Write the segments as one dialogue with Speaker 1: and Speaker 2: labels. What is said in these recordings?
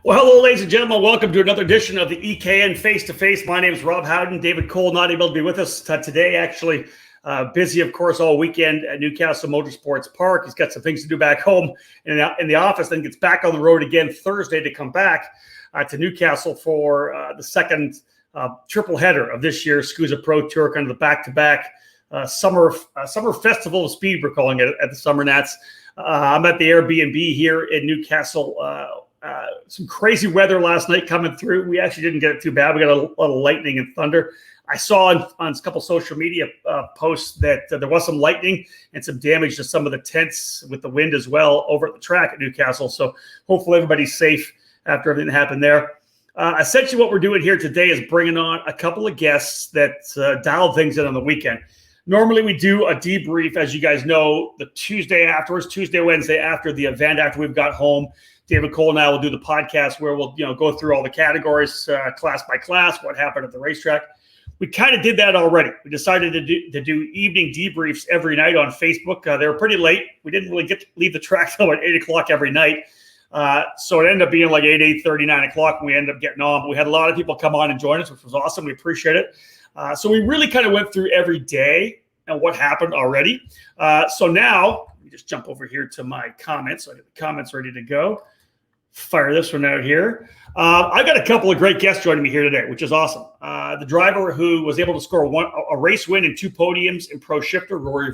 Speaker 1: Well, hello, ladies and gentlemen. Welcome to another edition of the EKN Face2Face. My name is Rob Howden. David Cole not able to be with us today. Actually, busy, of course, all weekend at Castle Motorsports Park. He's got some things to do back home in the office, then gets back on the road again Thursday to come back to Newcastle for the second triple header of this year's SKUSA Pro Tour, kind of the back-to-back summer festival of speed, we're calling it, at the SummerNats. I'm at the Airbnb here in Newcastle. Some crazy weather last night coming through. We actually didn't get it too bad. We got a lot of lightning and thunder. I saw on a couple social media posts that there was some lightning and some damage to some of the tents with the wind as well over at the track at Newcastle. So hopefully everybody's safe after everything that happened there. Essentially what we're doing here today is bringing on a couple of guests that dial things in on the weekend. Normally we do a debrief, as you guys know, the Tuesday afterwards, Wednesday after the event, after we've got home. David Cole and I will do the podcast where we'll go through all the categories, class by class, what happened at the racetrack. We kind of did that already. We decided to do evening debriefs every night on Facebook. They were pretty late. We didn't really get to leave the track till at 8 o'clock every night. So it ended up being like 8:30, 9 o'clock, and we ended up getting on. But we had a lot of people come on and join us, which was awesome. We appreciate it. So we really kind of went through every day and what happened already. So now, let me just jump over here to my comments. So I got the comments ready to go. Fire this one out here. I've got a couple of great guests joining me here today, which is awesome. The driver who was able to score a race win and 2 podiums in Pro Shifter, Rory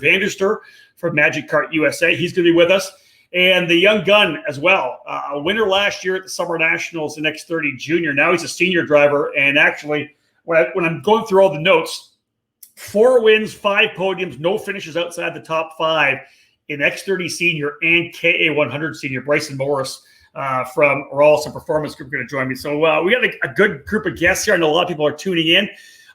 Speaker 1: from Magic Kart USA. He's going to be with us. And the young gun as well. A winner last year at the SummerNationals in X30 Junior. Now he's a senior driver. And actually, when I'm going through all the notes, 4 wins, 5 podiums, no finishes outside the top 5 in X30 Senior and KA100 Senior. Bryson Morris from Rawls Performance Group going to join me. So we got a good group of guests here. I know a lot of people are tuning in.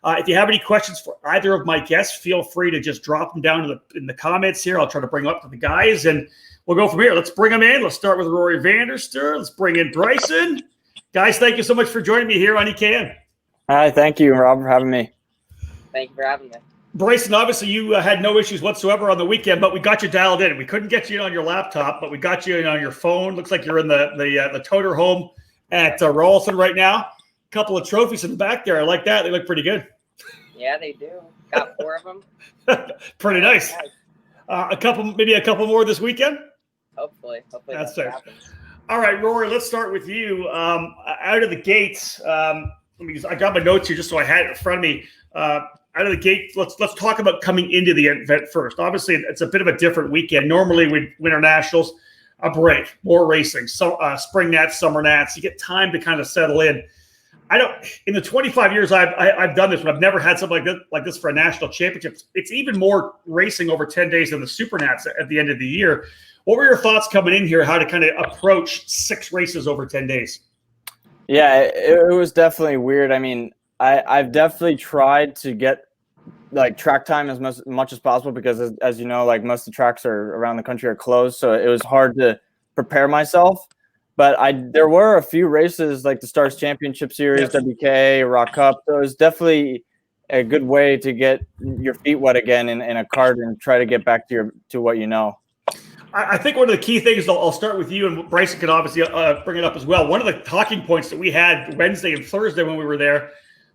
Speaker 1: If you have any questions for either of my guests, feel free to just drop them down in the comments here. I'll try to bring them up to the guys, and we'll go from here. Let's bring them in. Let's start with Rory Vanderster. Let's bring in Bryson. Guys, thank you so much for joining me here on EKN.
Speaker 2: Hi, thank you, Rob, for having me.
Speaker 3: Thank you for having me.
Speaker 1: Bryson, obviously you had no issues whatsoever on the weekend, but we got you dialed in. We couldn't get you in on your laptop, but we got you in on your phone. Looks like you're in the toter home at Rawlston right now. A couple of trophies in the back there. I like that. They look pretty good.
Speaker 3: Yeah, they do. Got 4 of them.
Speaker 1: Pretty nice. Maybe a couple more this weekend?
Speaker 3: Hopefully
Speaker 1: that's what happens. All right, Rory, let's start with you. Out of the gates, I got my notes here just so I had it in front of me. Out of the gate, let's talk about coming into the event first. Obviously, it's a bit of a different weekend. Normally, with Winter Nationals, a break, more racing, so spring nats, summer nats. You get time to kind of settle in. In the 25 years I've done this, but I've never had something like this for a national championship. It's even more racing over 10 days than the super nats at the end of the year. What were your thoughts coming in here? How to kind of approach 6 races over 10 days?
Speaker 2: Yeah, it was definitely weird. I mean, I've definitely tried to get track time as much as possible because as you know, most of the tracks around the country are closed. So it was hard to prepare myself. But there were a few races like the Stars Championship Series, WK, Rock Cup. So it was definitely a good way to get your feet wet again in a kart and try to get back to what you know.
Speaker 1: I think one of the key things, I'll start with you, and Bryson can obviously bring it up as well. One of the talking points that we had Wednesday and Thursday when we were there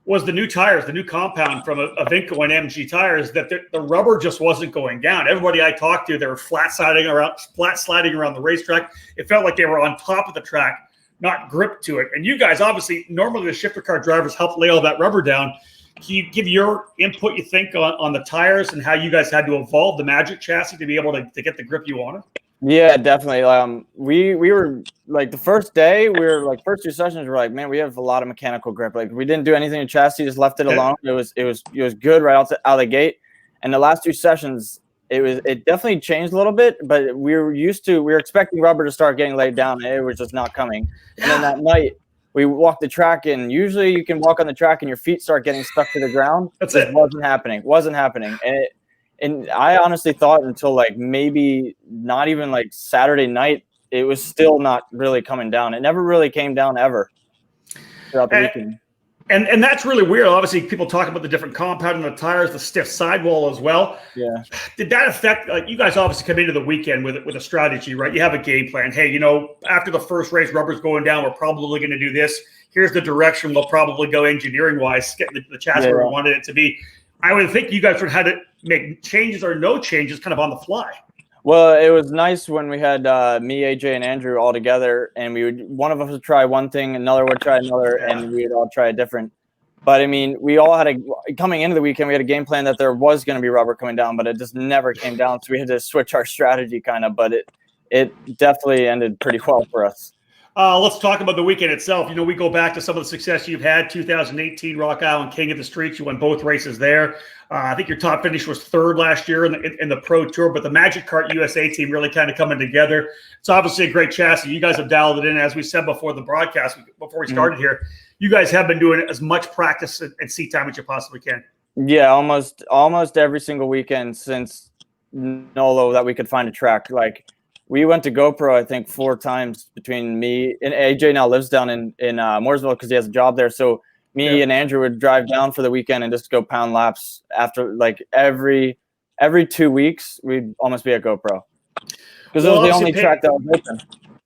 Speaker 1: was the new tires, the new compound from Avinco and MG tires, that the rubber just wasn't going down. Everybody I talked to, they were flat sliding around the racetrack. It felt like they were on top of the track, not gripped to it. And you guys, obviously, normally the shifter car drivers help lay all that rubber down. Can you give your input, you think, on the tires and how you guys had to evolve the Magic chassis to be able to get the grip you wanted?
Speaker 2: Yeah, definitely. We were the first day, first 2 sessions, we were like, man, we have a lot of mechanical grip. We didn't do anything to chassis, just left it alone. It was good right out of the gate. And the last 2 sessions, it definitely changed a little bit, but we were expecting rubber to start getting laid down, and it was just not coming. And then that night, we walked the track, and usually you can walk on the track and your feet start getting stuck to the ground. It wasn't happening. And I honestly thought until maybe not even Saturday night, it was still not really coming down. It never really came down ever throughout the weekend.
Speaker 1: And that's really weird. Obviously, people talk about the different compound in the tires, the stiff sidewall as well.
Speaker 2: Yeah.
Speaker 1: Did that affect? Like, you guys obviously come into the weekend with a strategy, right? You have a game plan. Hey, after the first race, rubber's going down. We're probably going to do this. Here's the direction we'll probably go engineering wise, get the chassis where we wanted it to be. I would think you guys would have had to make changes or no changes, kind of on the fly.
Speaker 2: Well, it was nice when we had me, AJ, and Andrew all together, and one of us would try one thing, another would try another, and we would all try a different. But I mean, we all had coming into the weekend, we had a game plan that there was going to be rubber coming down, but it just never came down. So we had to switch our strategy kind of, but it definitely ended pretty well for us.
Speaker 1: Let's talk about the weekend itself. We go back to some of the success you've had. 2018 Rock Island King of the Streets. You won both races there. I think your top finish was third last year in the Pro Tour, but the Magic Kart USA team really kind of coming together. It's obviously a great chassis. You guys have dialed it in, as we said before the broadcast, before we started here. You guys have been doing as much practice and seat time as you possibly can.
Speaker 2: Yeah, almost every single weekend since Nolo that we could find a track. Like, we went to GoPro, I think, 4 times between me and AJ. Now lives down in Mooresville because he has a job there. So me and Andrew would drive down for the weekend and just go pound laps after, like, every 2 weeks. We'd almost be at GoPro because it was the only track that was open.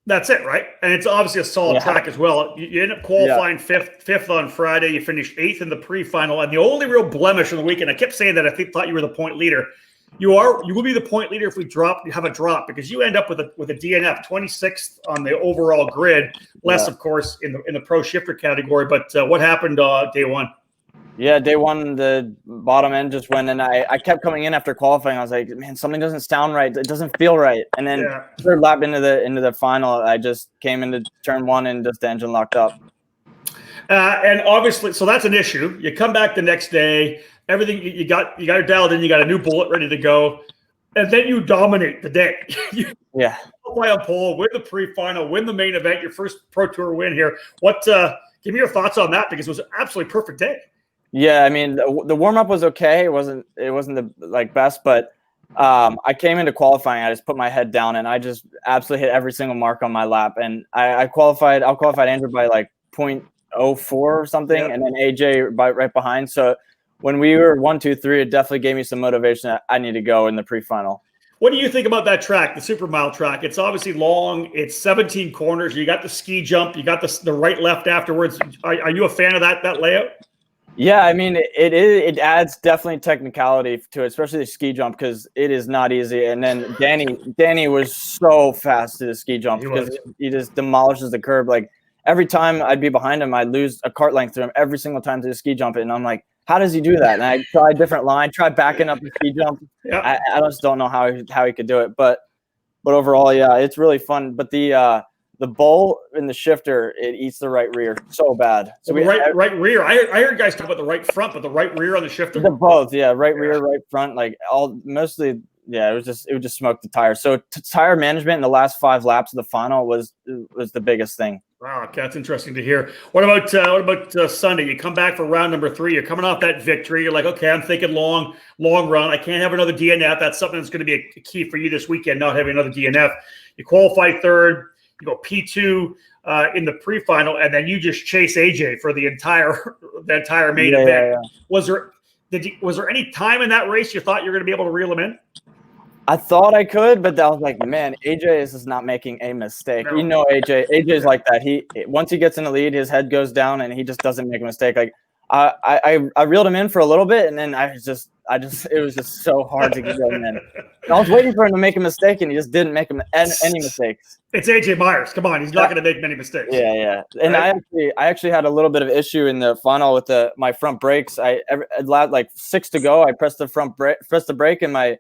Speaker 1: That's it, right? And it's obviously a solid track as well. You end up qualifying fifth on Friday. You finished 8th in the pre-final, and the only real blemish on the weekend. I kept saying that. I thought you were the point leader. You will be the point leader if we have a drop, because you end up with a DNF 26th on the overall grid, less of course in the pro shifter category. But what happened day one?
Speaker 2: Yeah, day one, the bottom end just went, and I kept coming in after qualifying. I was like, man, something doesn't sound right. It doesn't feel right. And then third lap into the final, I just came into turn 1 and just the engine locked up.
Speaker 1: And obviously, so that's an issue. You come back the next day. Everything you got it dialed in. You got a new bullet ready to go, and then you dominate the day. Qualify on pole, win the pre-final, win the main event, your first Pro Tour win here. Give me your thoughts on that, because it was an absolutely perfect day.
Speaker 2: Yeah, I mean, the warm up was okay. It wasn't the best, but I came into qualifying. I just put my head down and I just absolutely hit every single mark on my lap, and I qualified. I qualified Andrew by like 0.04 or something, and then AJ right behind. So when we were 1, 2, 3, it definitely gave me some motivation that I need to go in the pre-final.
Speaker 1: What do you think about that track, the Super Mile track? It's obviously long. It's 17 corners. You got the ski jump. You got the right left afterwards. Are you a fan of that layout?
Speaker 2: Yeah, I mean, it adds definitely technicality to it, especially the ski jump, because it is not easy. And then Danny was so fast to the ski jump because he just demolishes the curb. Like, every time I'd be behind him, I'd lose a kart length to him every single time to the ski jump. And I'm like, how does he do that? And I tried a different line, tried backing up the ski jump. I just don't know how he could do it. But overall, yeah, it's really fun. But the bowl in the shifter, it eats the right rear so bad. So
Speaker 1: right rear. I heard guys talk about the right front, but the right rear on the shifter.
Speaker 2: They're both, right rear, right front, like mostly. Yeah, it would just smoke the tire. So tire management in the last 5 laps of the final was the biggest thing.
Speaker 1: Wow, that's interesting to hear. What about Sunday? You come back for round number 3. You're coming off that victory. You're like, okay, I'm thinking long run. I can't have another DNF. That's something that's going to be a key for you this weekend, not having another DNF. You qualify third. You go P2 in the pre-final, and then you just chase AJ for the entire main event. Yeah. Was there any time in that race you thought you were going to be able to reel him in?
Speaker 2: I thought I could, but I was like, man, AJ is just not making a mistake. No. You know, AJ's like that. Once he gets in the lead, his head goes down and he just doesn't make a mistake. Like, I reeled him in for a little bit, and then it was just so hard to get him in. And I was waiting for him to make a mistake, and he just didn't make any mistakes.
Speaker 1: It's AJ Myers. Come on, he's not going to make many mistakes.
Speaker 2: Yeah. And right? I actually had a little bit of issue in the final with my front brakes. I like 6 to go. I pressed the brake, and my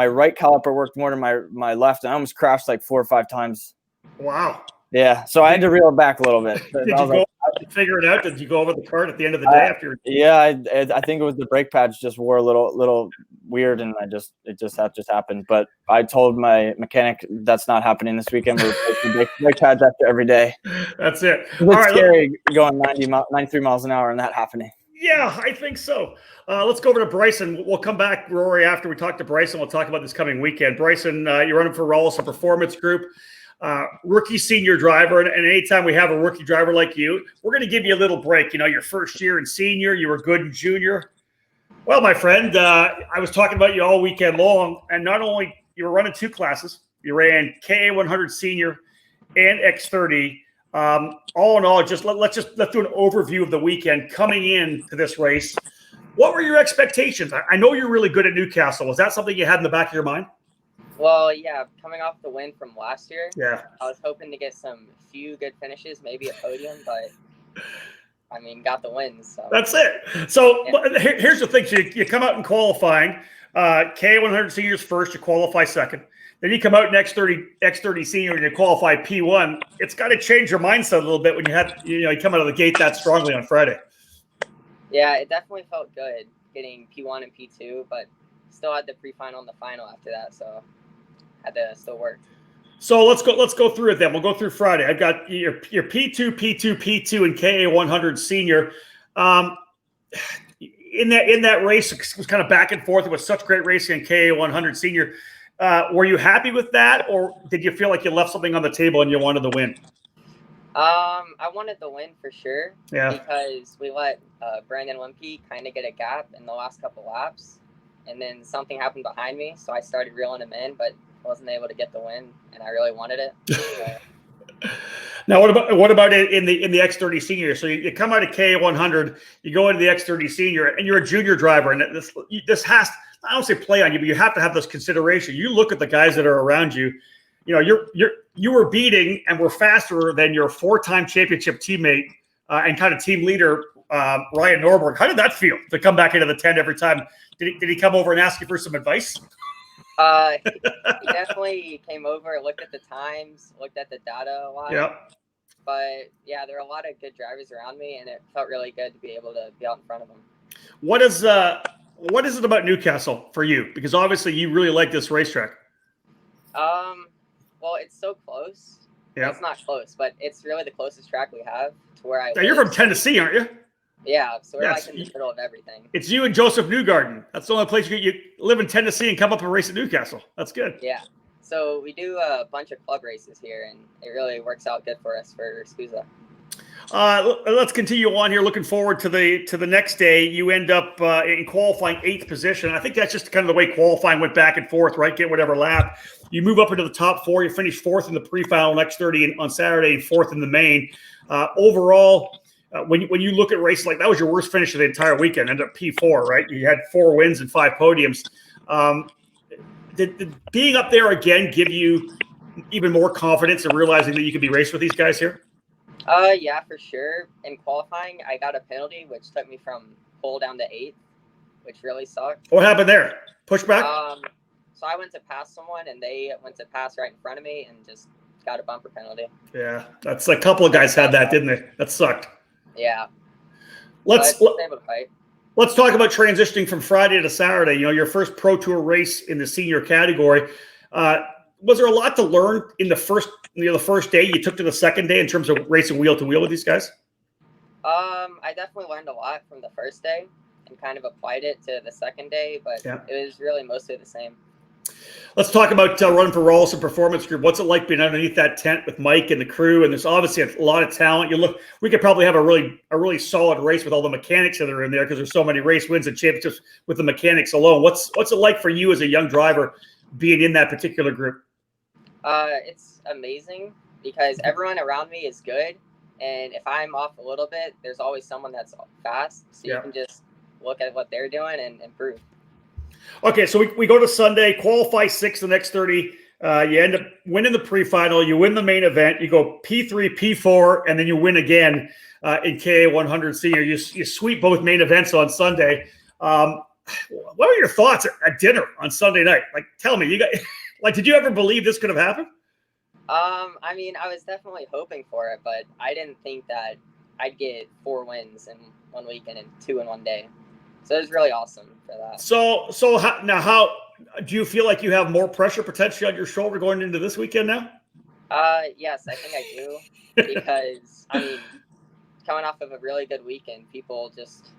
Speaker 2: right caliper worked more than my left, and I almost crashed like 4 or 5 times.
Speaker 1: Wow.
Speaker 2: Yeah, so I had to reel it back a little bit.
Speaker 1: Did you figure it out? Did you go over the kart at the end of the day after?
Speaker 2: Yeah, I think it was the brake pads just wore a little weird, and it just happened. But I told my mechanic that's not happening this weekend. We're replacing brake pads after every day.
Speaker 1: That's it.
Speaker 2: It's scary going 93 miles an hour and that happening.
Speaker 1: Yeah, I think so. Let's go over to Bryson. We'll come back, Rory, after we talk to Bryson. We'll talk about this coming weekend. Bryson, you're running for Rawlson Performance Group. rookie senior driver. And anytime we have a rookie driver like you, we're going to give you a little break. You know, your first year in senior, you were good in junior. Well, my friend, I was talking about you all weekend long, and not only you were running 2 classes, you ran KA 100 senior and X30. All in all, let's do an overview of the weekend coming into this race. What were your expectations? I know you're really good at Newcastle. Was that something you had in the back of your mind?
Speaker 3: Well, yeah, coming off the win from last year,
Speaker 1: Yeah,
Speaker 3: I was hoping to get some few good finishes, maybe a podium, but I mean, got the wins. So
Speaker 1: that's it. So
Speaker 3: yeah.
Speaker 1: here's the thing: so you come out in qualifying, KA 100 seniors first, you qualify second. Then you come out in X30 senior and you qualify P1. It's got to change your mindset a little bit when you come out of the gate that strongly on Friday.
Speaker 3: Yeah, it definitely felt good getting P1 and P2, but still had the pre-final and the final after that, so had to still work.
Speaker 1: So let's go through it then. We'll go through Friday. I've got your P2, P2, P2, and KA 100 senior. In that race, it was kind of back and forth. It was such great racing in KA 100 senior. Were you happy with that, or did you feel like you left something on the table and you wanted the win?
Speaker 3: I wanted the win for sure.
Speaker 1: Yeah.
Speaker 3: Because we let Brandon Wimpy kind of get a gap in the last couple laps, and then something happened behind me, so I started reeling him in, but wasn't able to get the win, and I really wanted it. So.
Speaker 1: Now, what about in the X30 senior? So you come out of KA 100, you go into the X30 senior, and you're a junior driver, and this has, I don't say play on you, but you have to have this consideration. You look at the guys that are around you. You know, you were beating and were faster than your 4-time championship teammate and kind of team leader Ryan Norberg. How did that feel to come back into the tent every time? Did he come over and ask you for some advice?
Speaker 3: He definitely came over, looked at the times, looked at the data a lot.
Speaker 1: Yeah.
Speaker 3: But yeah, there are a lot of good drivers around me, and it felt really good to be able to be out in front of them.
Speaker 1: What is it about Newcastle for you? Because obviously you really like this racetrack.
Speaker 3: Well, it's so close.
Speaker 1: Yeah.
Speaker 3: It's not close, but it's really the closest track we have to where I live.
Speaker 1: Now, you're from Tennessee, aren't you?
Speaker 3: Yeah, so we're like in the middle of everything.
Speaker 1: It's you and Joseph Newgarden. That's the only place you live in Tennessee and come up and race at Newcastle. That's good.
Speaker 3: Yeah. So we do a bunch of club races here, and it really works out good for us for SKUSA.
Speaker 1: Let's continue on here. Looking forward to the next day. You end up in qualifying 8th position. I think that's just kind of the way qualifying went back and forth, right? Get whatever lap. You move up into the top 4. You finish 4th in the pre-final X30 on Saturday and 4th in the main. Overall, when you look at races like that, was your worst finish of the entire weekend. Ended up P4, right? You had 4 wins and 5 podiums. Did being up there again give you even more confidence in realizing that you could be raced with these guys here?
Speaker 3: Yeah, for sure. In qualifying, I got a penalty, which took me from pole down to 8th, which really sucked.
Speaker 1: What happened there? Pushback?
Speaker 3: So I went to pass someone, and they went to pass right in front of me and just got a bumper penalty.
Speaker 1: Yeah, that's a couple of guys had that, didn't they? That sucked.
Speaker 3: Yeah.
Speaker 1: Let's
Speaker 3: able to fight.
Speaker 1: Let's talk about transitioning from Friday to Saturday. You know, your first Pro Tour race in the senior category. Was there a lot to learn in the first day you took to the second day in terms of racing wheel to wheel with these guys?
Speaker 3: I definitely learned a lot from the first day and kind of applied it to the second day, but It was really mostly the same.
Speaker 1: Let's talk about running for Rawlson Performance Group. What's it like being underneath that tent with Mike and the crew? And there's obviously a lot of talent. We could probably have a really solid race with all the mechanics that are in there because there's so many race wins and championships with the mechanics alone. What's it like for you as a young driver being in that particular group?
Speaker 3: It's amazing because everyone around me is good, and if I'm off a little bit, there's always someone that's fast, so you can just look at what they're doing and improve. Okay,
Speaker 1: so we go to Sunday, qualify 6th the next 30. You end up winning the pre-final. You win the main event. You go P3, P4, and then you win again in KA 100 senior. You sweep both main events on Sunday. What were your thoughts at dinner on Sunday night? Like, tell me, did you ever believe this could have happened?
Speaker 3: I mean, I was definitely hoping for it, but I didn't think that I'd get 4 wins in 1 weekend and 2 in 1 day. So it was really awesome for that.
Speaker 1: So how do you feel like you have more pressure potentially on your shoulder going into this weekend now?
Speaker 3: Yes, I think I do because I mean, coming off of a really good weekend, people just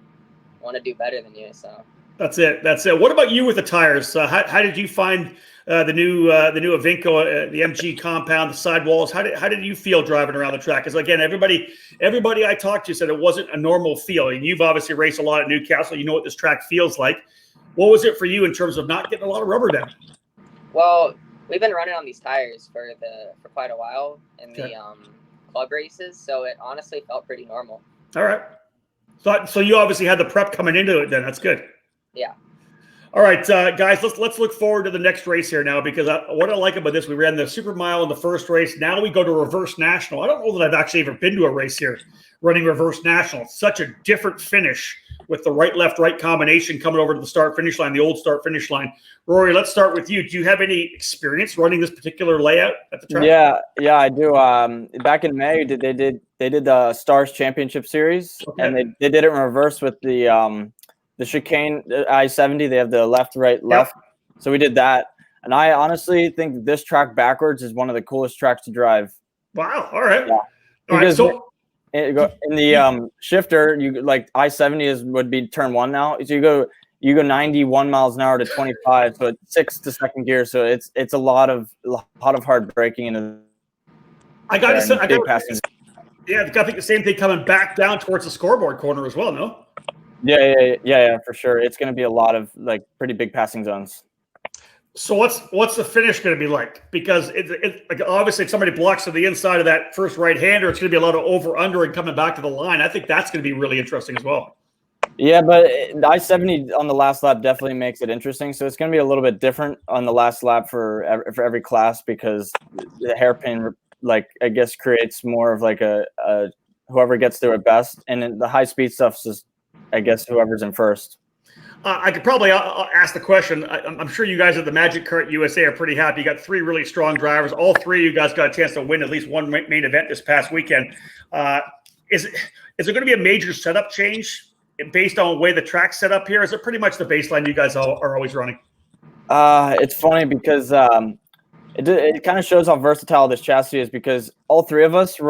Speaker 3: want to do better than you. So
Speaker 1: That's it. That's it. What about you with the tires? How did you find the new Avinco, the MG compound, the sidewalls? How did you feel driving around the track? Because again, everybody I talked to said it wasn't a normal feel. And you've obviously raced a lot at Newcastle. You know what this track feels like. What was it for you in terms of not getting a lot of rubber down?
Speaker 3: Well, we've been running on these tires for quite a while in the club races, so it honestly felt pretty normal.
Speaker 1: All right. So you obviously had the prep coming into it then. That's good.
Speaker 3: Yeah.
Speaker 1: All right, guys, let's look forward to the next race here now, because what I like about this, we ran the Super Mile in the first race. Now we go to Reverse National. I don't know that I've actually ever been to a race here running Reverse National. It's such a different finish with the right, left, right combination coming over to the start-finish line, the old start-finish line. Rory, let's start with you. Do you have any experience running this particular layout at the track?
Speaker 2: Yeah, I do. Back in May, they did the Stars Championship Series, and they did it in reverse with the chicane, I-70. They have the left, right, left. Yep. So we did that, and I honestly think this track backwards is one of the coolest tracks to drive.
Speaker 1: Wow! All right.
Speaker 2: Yeah.
Speaker 1: All right. So
Speaker 2: in the shifter, you like I-70 would be turn 1 now. So you go 91 miles an hour to 25, so it's 6 to second gear. So it's a lot of hard braking into.
Speaker 1: I think the same thing coming back down towards the scoreboard corner as well. No.
Speaker 2: Yeah, for sure. It's going to be a lot of like pretty big passing zones.
Speaker 1: So what's the finish going to be like? Because it's like, obviously if somebody blocks to the inside of that first right-hander, it's going to be a lot of over-under and coming back to the line. I think that's going to be really interesting as well. Yeah,
Speaker 2: but the I-70 on the last lap definitely makes it interesting. So it's going to be a little bit different on the last lap for every class, because the hairpin, like, I guess, creates more of like a whoever gets through it best, and then the high-speed stuff's just, I guess, whoever's in first.
Speaker 1: I could probably ask the question. I'm sure you guys at the Magic Kart USA are pretty happy. You got 3 really strong drivers. All 3 of you guys got a chance to win at least one main event this past weekend. Is there going to be a major setup change based on the way the track's set up here? Is it pretty much the baseline you guys are always running?
Speaker 2: It's funny because it kind of shows how versatile this chassis is, because all 3 of us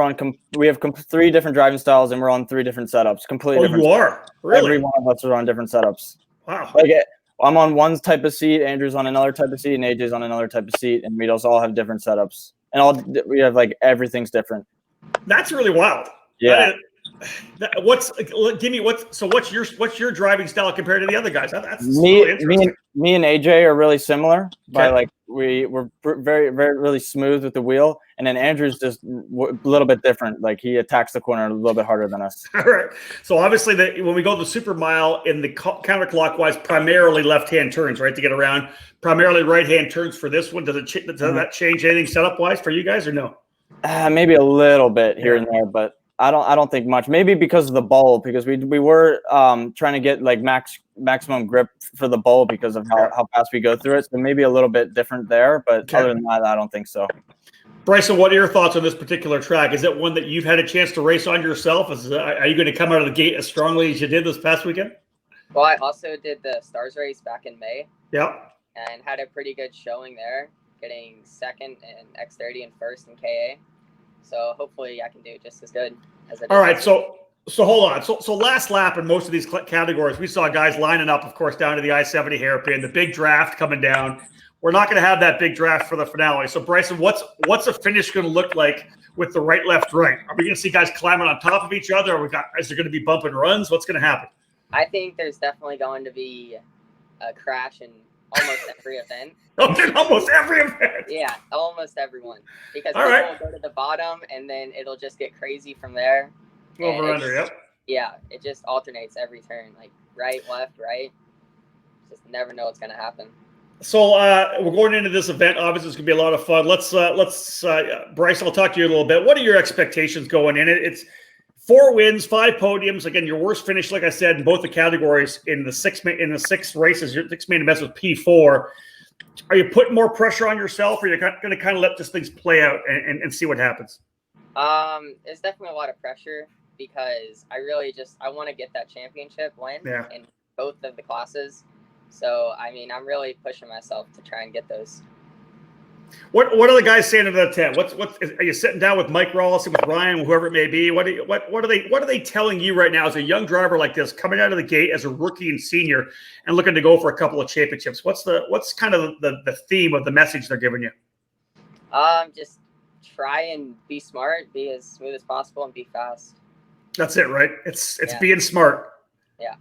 Speaker 2: we have 3 different driving styles, and we're on 3 different setups. Completely different.
Speaker 1: You are? Really?
Speaker 2: Every one of us are on different setups.
Speaker 1: Wow.
Speaker 2: Like I'm on one type of seat, Andrew's on another type of seat, and AJ's on another type of seat, and we also all have different setups. And we have like everything's different.
Speaker 1: That's really wild.
Speaker 2: Yeah.
Speaker 1: What's your driving style compared to the other guys? That's
Speaker 2: me and AJ are really similar by like we're very, very really smooth with the wheel, and then Andrew's just a little bit different. Like he attacks the corner a little bit harder than us.
Speaker 1: All right. So obviously when we go to the Super Mile in the counterclockwise, primarily left-hand turns, right, to get around. Primarily right-hand turns for this one. Does that change anything setup wise for you guys or no?
Speaker 2: Maybe a little bit here and there, but I don't think much. Maybe because of the bowl, because we were trying to get like maximum grip for the bowl because of how fast we go through it. So maybe a little bit different there, but other than that, I don't think so.
Speaker 1: Bryson, what are your thoughts on this particular track? Is it one that you've had a chance to race on yourself? Are you going to come out of the gate as strongly as you did this past weekend?
Speaker 3: Well, I also did the Stars race back in May.
Speaker 1: Yep.
Speaker 3: And had a pretty good showing there, getting second in X30 and first in KA. So hopefully I can do just as good as I did.
Speaker 1: All right, so hold on. So last lap in most of these categories, we saw guys lining up, of course, down to the I-70 hairpin, the big draft coming down. We're not going to have that big draft for the finale. So Bryson, what's a finish going to look like with the right, left, right? Are we going to see guys climbing on top of each other? Is there going to be bump and runs? What's going to happen?
Speaker 3: I think there's definitely going to be a crash in almost every event.
Speaker 1: Almost every event.
Speaker 3: Yeah, almost everyone. Because people will go to the bottom, and then it'll just get crazy from there.
Speaker 1: Over under, yep.
Speaker 3: Yeah, it just alternates every turn, like right, left, right. Just never know what's going to happen.
Speaker 1: So we're going into this event. Obviously, it's going to be a lot of fun. Let's Bryce, I'll talk to you a little bit. What are your expectations going in? It's 4 wins, 5 podiums. Again, your worst finish, like I said, in both the categories in the 6 races. Your 6 main events was P4. Are you putting more pressure on yourself, or are you going to kind of let these things play out and see what happens?
Speaker 3: It's definitely a lot of pressure, because I want to get that championship win in both of the classes. So, I mean, I'm really pushing myself to try and get those.
Speaker 1: What are the guys saying in the tent? Are you sitting down with Mike Rawlson, with Ryan, whoever it may be? What are they telling you right now as a young driver like this, coming out of the gate as a rookie and senior and looking to go for a couple of championships? What's kind of the theme of the message they're giving you?
Speaker 3: Just try and be smart, be as smooth as possible, and be fast.
Speaker 1: That's it, right? It's being smart.
Speaker 3: Yeah.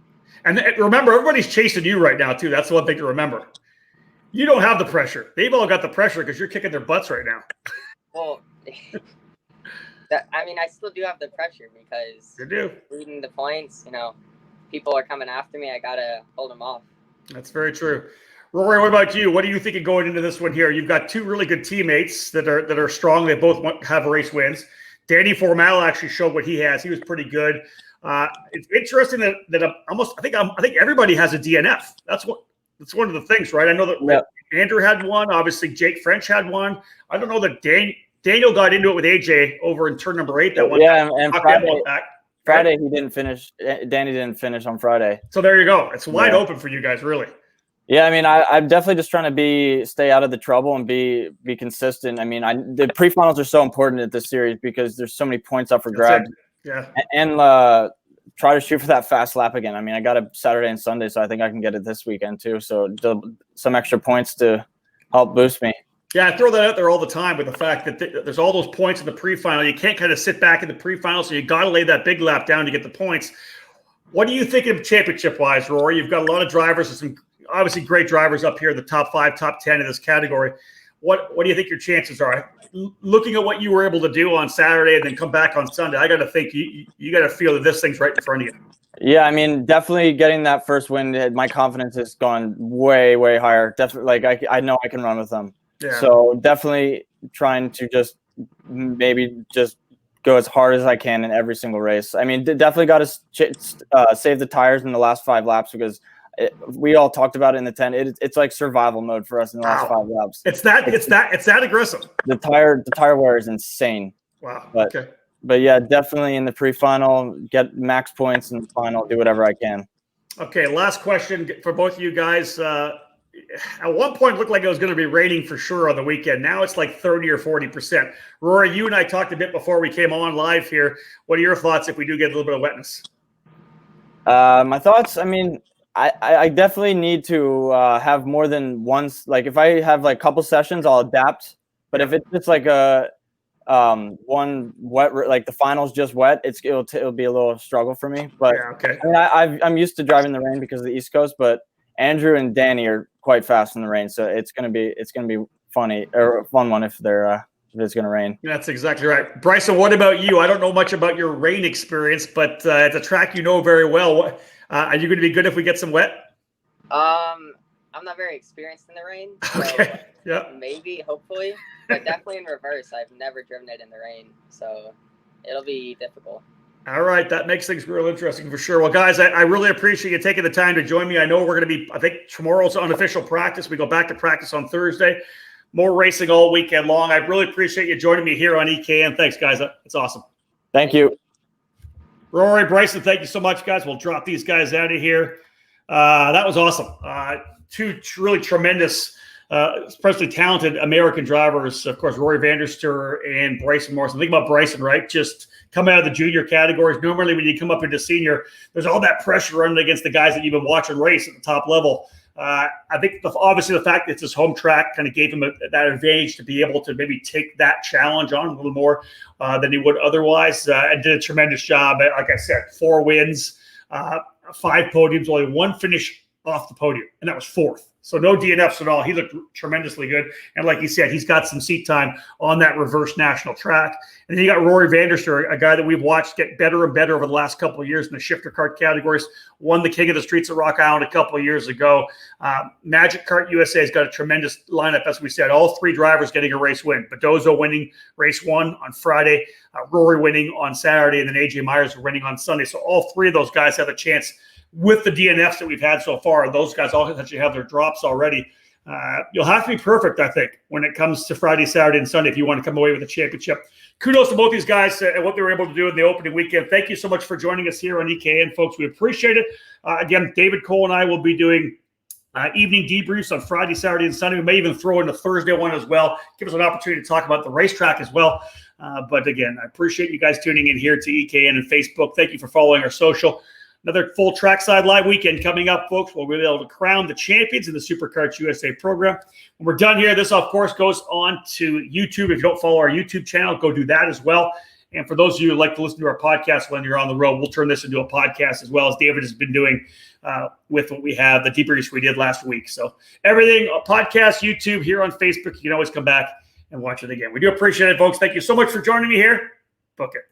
Speaker 3: And
Speaker 1: remember, everybody's chasing you right now too. That's the one thing to remember. You don't have the pressure. They've all got the pressure because you're kicking their butts right now.
Speaker 3: Well, I still do have the pressure because
Speaker 1: you do.
Speaker 3: Leading the points, people are coming after me. I got to hold them off.
Speaker 1: That's very true. Rory, what about you? What are you thinking going into this one here? You've got two really good teammates that are strong. They both have race wins. Danny Formal actually showed what he has. He was pretty good. It's interesting that I think everybody has a DNF. That's one of the things, right? I know that Andrew had one. Obviously, Jake French had one. I don't know that Daniel got into it with AJ over in turn number 8. That one.
Speaker 2: Yeah, and Friday he didn't finish. Danny didn't finish on Friday.
Speaker 1: So there you go. It's wide open for you guys, really.
Speaker 2: Yeah, I'm definitely just trying to stay out of the trouble and be consistent. The pre-finals are so important at this series because there's so many points up for grabs.
Speaker 1: Yeah,
Speaker 2: and try to shoot for that fast lap again. I got a Saturday and Sunday, so I think I can get it this weekend too. So some extra points to help boost me.
Speaker 1: Yeah, I throw that out there all the time with the fact that there's all those points in the pre-final. You can't kind of sit back in the pre-final, so you got to lay that big lap down to get the points. What do you think of championship-wise, Rory? You've got a lot of drivers and some obviously great drivers up here, the top 5, top 10 in this category. What do you think your chances are? Looking at what you were able to do on Saturday and then come back on Sunday, I got to think you got to feel that this thing's right in front of you.
Speaker 2: Yeah, definitely getting that first win, my confidence has gone way, way higher. Definitely, I know I can run with them.
Speaker 1: Yeah.
Speaker 2: So definitely trying to just go as hard as I can in every single race. Definitely got to save the tires in the last 5 laps because we all talked about it in the tent. It's like survival mode for us in the last 5 laps.
Speaker 1: It's that aggressive.
Speaker 2: The tire wear is insane.
Speaker 1: Wow.
Speaker 2: But yeah, definitely in the pre-final, get max points in the final, do whatever I can.
Speaker 1: Okay, last question for both of you guys. At one point, it looked like it was going to be raining for sure on the weekend. Now it's like 30 or 40%. Rory, you and I talked a bit before we came on live here. What are your thoughts if we do get a little bit of wetness?
Speaker 2: My thoughts, I definitely need to have more than once. Like if I have like a couple sessions, I'll adapt. But if it's just like one wet, like the finals just wet, it'll be a little struggle for me. But I'm used to driving the rain because of the East Coast. But Andrew and Danny are quite fast in the rain, so it's gonna be funny or a fun one if it's gonna rain.
Speaker 1: That's exactly right. Bryson, what about you? I don't know much about your rain experience, but it's a track you know very well. Are you going to be good if we get some wet?
Speaker 3: I'm not very experienced in the rain. So
Speaker 1: okay. Yeah.
Speaker 3: Maybe, hopefully, but definitely in reverse. I've never driven it in the rain, so it'll be difficult.
Speaker 1: All right. That makes things real interesting for sure. Well, guys, I really appreciate you taking the time to join me. I know we're going to be, I think tomorrow's unofficial practice. We go back to practice on Thursday. More racing all weekend long. I really appreciate you joining me here on EKN. Thanks, guys. It's awesome.
Speaker 2: Thank you.
Speaker 1: Rory, Bryson, thank you so much, guys. We'll drop these guys out of here. That was awesome. Two really tremendous, especially talented American drivers. Of course, Rory Vanderster and Bryson Morris. Think about Bryson, right? Just come out of the junior categories. Normally, when you come up into senior, there's all that pressure running against the guys that you've been watching race at the top level. I think obviously the fact that it's his home track kind of gave him that advantage to be able to maybe take that challenge on a little more than he would otherwise. And did a tremendous job. Like I said, 4 wins, 5 podiums, only 1 finish off the podium, and that was 4th. So no DNFs at all. He looked tremendously good. And like he said, he's got some seat time on that reverse national track. And then you got Rory Vanderster, a guy that we've watched get better and better over the last couple of years in the shifter kart categories. Won the King of the Streets at Rock Island a couple of years ago. Magic Kart USA has got a tremendous lineup, as we said. All 3 drivers getting a race win. Bedozo winning race 1 on Friday, Rory winning on Saturday, and then AJ Myers winning on Sunday. So all 3 of those guys have a chance with the DNFs that we've had so far. Those guys all actually have their drops already. You'll have to be perfect, I think, when it comes to Friday, Saturday, and Sunday if you want to come away with a championship. Kudos to both these guys and what they were able to do in the opening weekend. Thank you so much for joining us here on EKN, folks. We appreciate it. Again, David Cole and I will be doing evening debriefs on Friday, Saturday, and Sunday. We may even throw in a Thursday one as well. Give us an opportunity to talk about the racetrack as well. But again, I appreciate you guys tuning in here to EKN and Facebook. Thank you for following our social. Another full trackside live weekend coming up, folks. We'll be able to crown the champions in the SuperKarts USA program. When we're done here, this, of course, goes on to YouTube. If you don't follow our YouTube channel, go do that as well. And for those of you who like to listen to our podcast when you're on the road, we'll turn this into a podcast as well, as David has been doing with what we have, the debriefs we did last week. So everything, podcast, YouTube, here on Facebook, you can always come back and watch it again. We do appreciate it, folks. Thank you so much for joining me here. Book it.